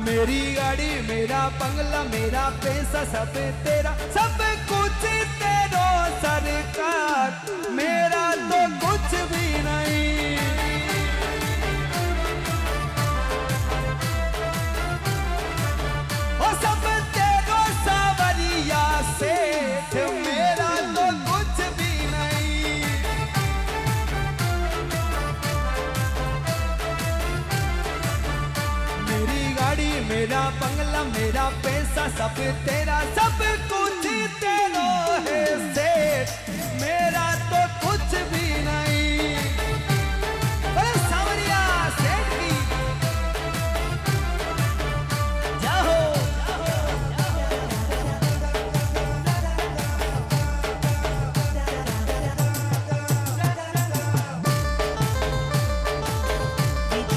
मेरी गाड़ी मेरा बंगला मेरा पैसा सब तेरा, सब कुछ तेरा सरकार, मेरा तो कुछ भी नहीं। ओ सब तेरा सावरिया सेठ, मेरा तो कुछ भी नहीं। मेरी गाड़ी मेरा बंगला मेरा पैसा सब तेरा, सब कुछ तेरा है सेठ, मेरा तो